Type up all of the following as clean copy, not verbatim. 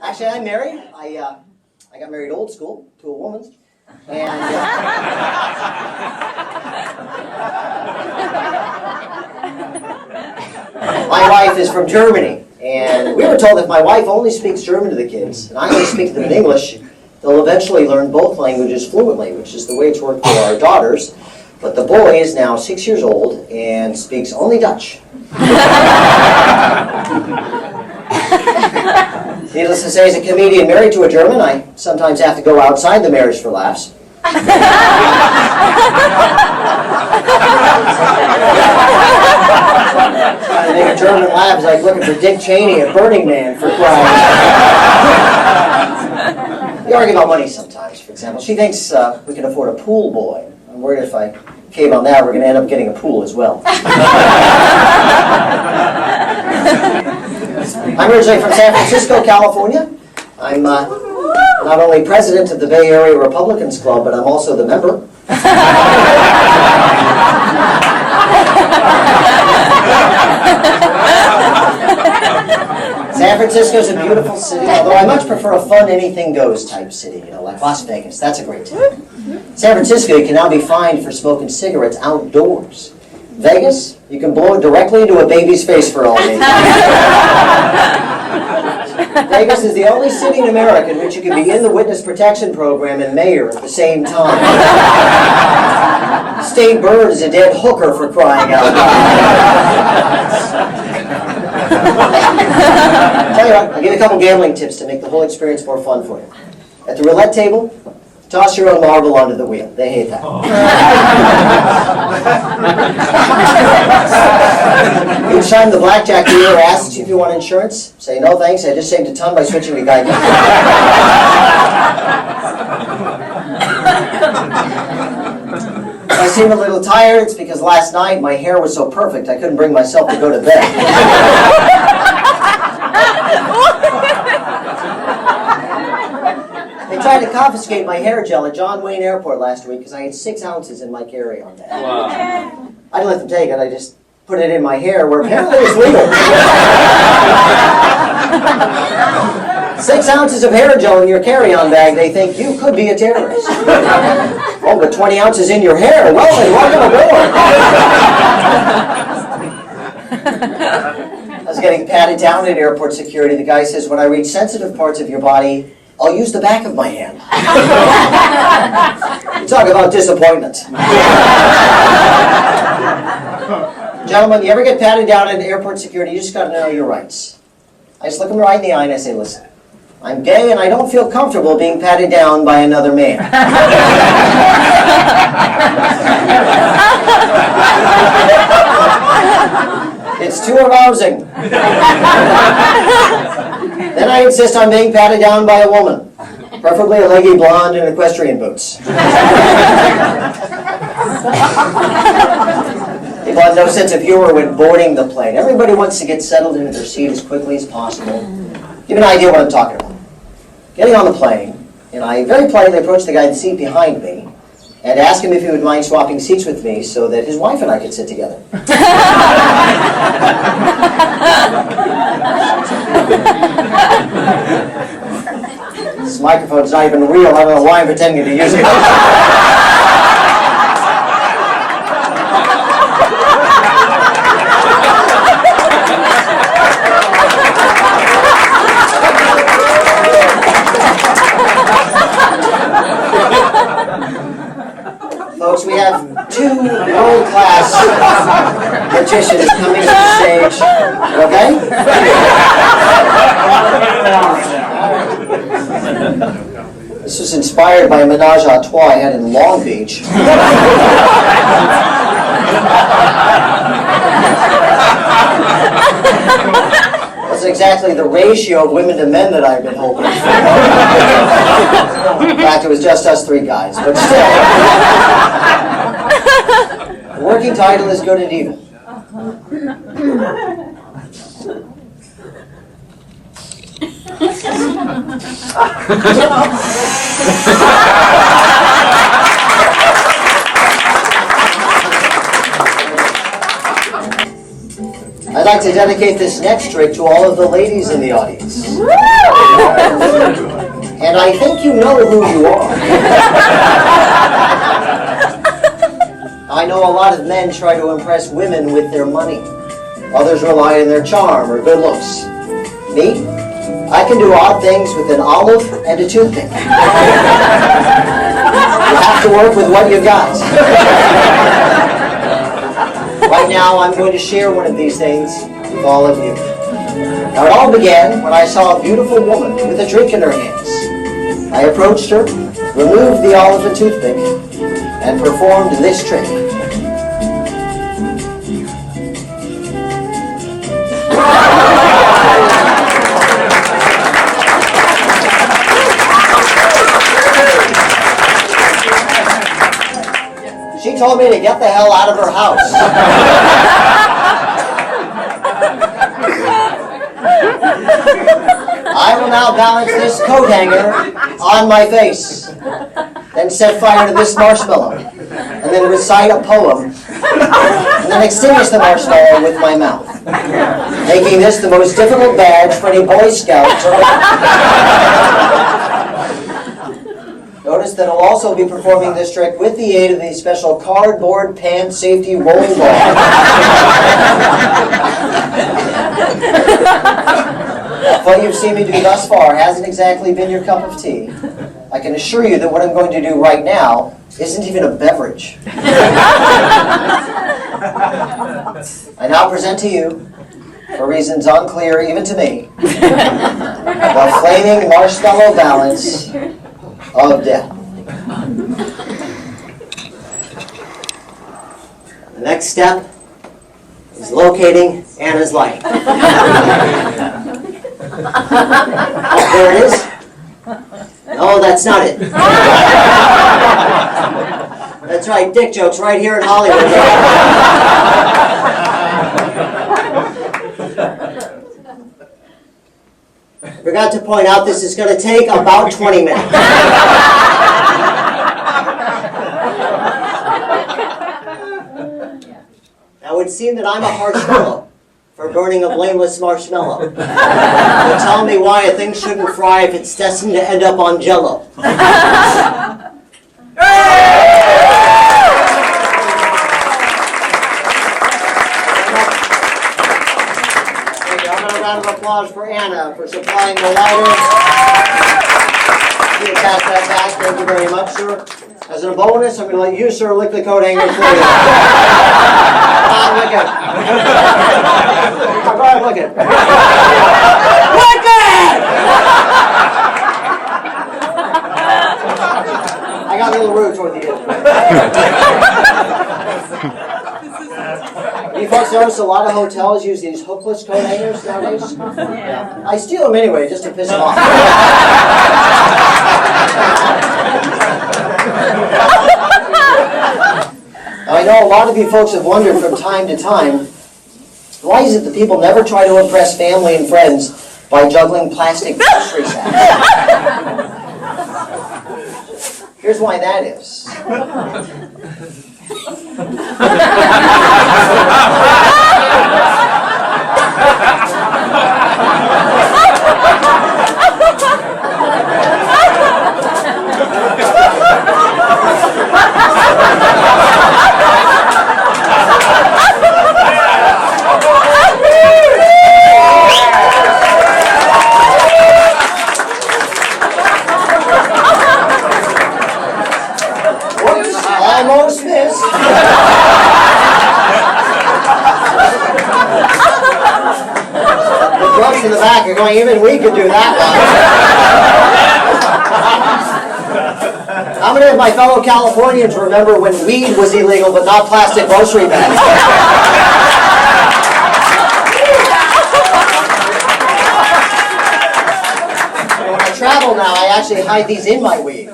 Actually, I'm married. I got married old school to a woman. And my wife is from Germany. And we were told if my wife only speaks German to the kids, and I only speak to them in English, they'll eventually learn both languages fluently, which is the way it's worked for our daughters. But the boy is now 6 years old and speaks only Dutch. Needless to say, as a comedian married to a German, I sometimes have to go outside the marriage for laughs. Trying to make a German laugh is like looking for Dick Cheney at Burning Man for crying. We argue about money sometimes, for example. She thinks we can afford a pool boy. I'm worried if I cave on that, we're going to end up getting a pool as well. I'm originally from San Francisco, California. I'm not only president of the Bay Area Republicans Club, but I'm also the member. San Francisco is a beautiful city, although I much prefer a fun, anything-goes type city, like Las Vegas. That's a great city. San Francisco, you can now be fined for smoking cigarettes outdoors. Vegas, you can blow it directly into a baby's face for all day. Vegas is the only city in America in which you can be in the witness protection program and mayor at the same time. State bird is a dead hooker for crying out loud. Tell you what, I'll give you a couple gambling tips to make the whole experience more fun for you. At the roulette table, toss your own marble onto the wheel. They hate that. Each time the blackjack dealer asks you if you want insurance, say, no thanks, I just saved a ton by switching to Geico. I seem a little tired. It's because last night my hair was so perfect I couldn't bring myself to go to bed. They tried to confiscate my hair gel at John Wayne Airport last week because I had 6 ounces in my carry-on bag. Wow. I didn't let them take it. I just put it in my hair where apparently it's legal. 6 ounces of hair gel in your carry-on bag, they think you could be a terrorist. Oh, but 20 ounces in your hair? Well, then welcome aboard. I was getting patted down at airport security. The guy says, when I reach sensitive parts of your body, I'll use the back of my hand. You talk about disappointment. Gentlemen, you ever get patted down at airport security, you just got to know your rights. I just look them right in the eye and I say, listen, I'm gay and I don't feel comfortable being patted down by another man. It's too arousing. Then I insist on being patted down by a woman, preferably a leggy blonde in equestrian boots. People have no sense of humor when boarding the plane. Everybody wants to get settled into their seat as quickly as possible. Give you an idea what I'm talking about. Getting on the plane, and I very politely approached the guy in the seat behind me and asked him if he would mind swapping seats with me so that his wife and I could sit together. This microphone's not even real. I don't know why I'm pretending to use it. Folks, we have 2 world-class magicians coming to the stage. Okay? This was inspired by a menage a trois I had in Long Beach. That's exactly the ratio of women to men that I've been hoping for. In fact, it was just us 3 guys, but still. The working title is Good and Evil. I'd like to dedicate this next trick to all of the ladies in the audience. And I think you know who you are. I know a lot of men try to impress women with their money. Others rely on their charm or good looks. Me? I can do odd things with an olive and a toothpick. You have to work with what you got. Right now, I'm going to share one of these things with all of you. Now, it all began when I saw a beautiful woman with a drink in her hands. I approached her, removed the olive and toothpick, and performed this trick. She told me to get the hell out of her house. I will now balance this coat hanger on my face, then set fire to this marshmallow, and then recite a poem, and then extinguish the marshmallow with my mouth, making this the most difficult badge for any Boy Scout to learn. Notice that I'll also be performing this trick with the aid of the special cardboard pant safety rolling ball. What you've seen me do thus far hasn't exactly been your cup of tea. I can assure you that what I'm going to do right now isn't even a beverage. I now present to you, for reasons unclear even to me, the flaming marshmallow balance of death. The next step is locating Anna's light. Oh, there it is. No, that's not it. That's right, dick jokes right here in Hollywood. Forgot to point out this is going to take about 20 minutes. Now it would seem that I'm a harsh fellow for burning a blameless marshmallow. But tell me why a thing shouldn't fry if it's destined to end up on Jell-O. Round of applause for Anna for supplying the lighter. You can pass that back. Thank you very much, sir. As a bonus, I'm going to let you, sir, lick the coat hanger for you. Come on, lick it. Go ahead, lick it. Lick it! I got a little rude toward the end. You folks notice a lot of hotels use these hookless coat hangers nowadays? Yeah. I steal them anyway, just to piss them off. Now, I know a lot of you folks have wondered from time to time, why is it that people never try to impress family and friends by juggling plastic grocery sacks? Here's why that is. Almost missed. The drunks in the back are going, even we could do that one. How many of my fellow Californians remember when weed was illegal but not plastic grocery bags? When I travel now, I actually hide these in my weed.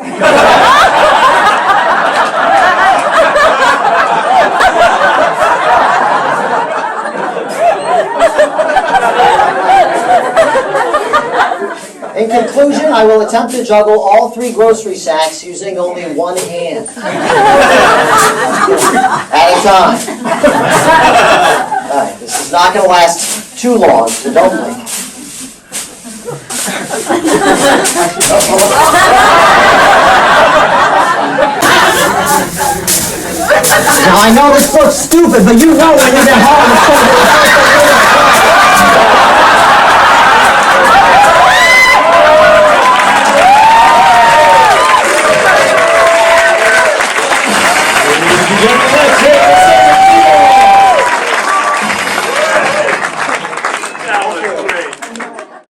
In conclusion, I will attempt to juggle all 3 grocery sacks using only one hand. At a time. All right, this is not going to last too long, so don't blink. Now, I know this looks stupid, but you know when you get home, it's going to be the first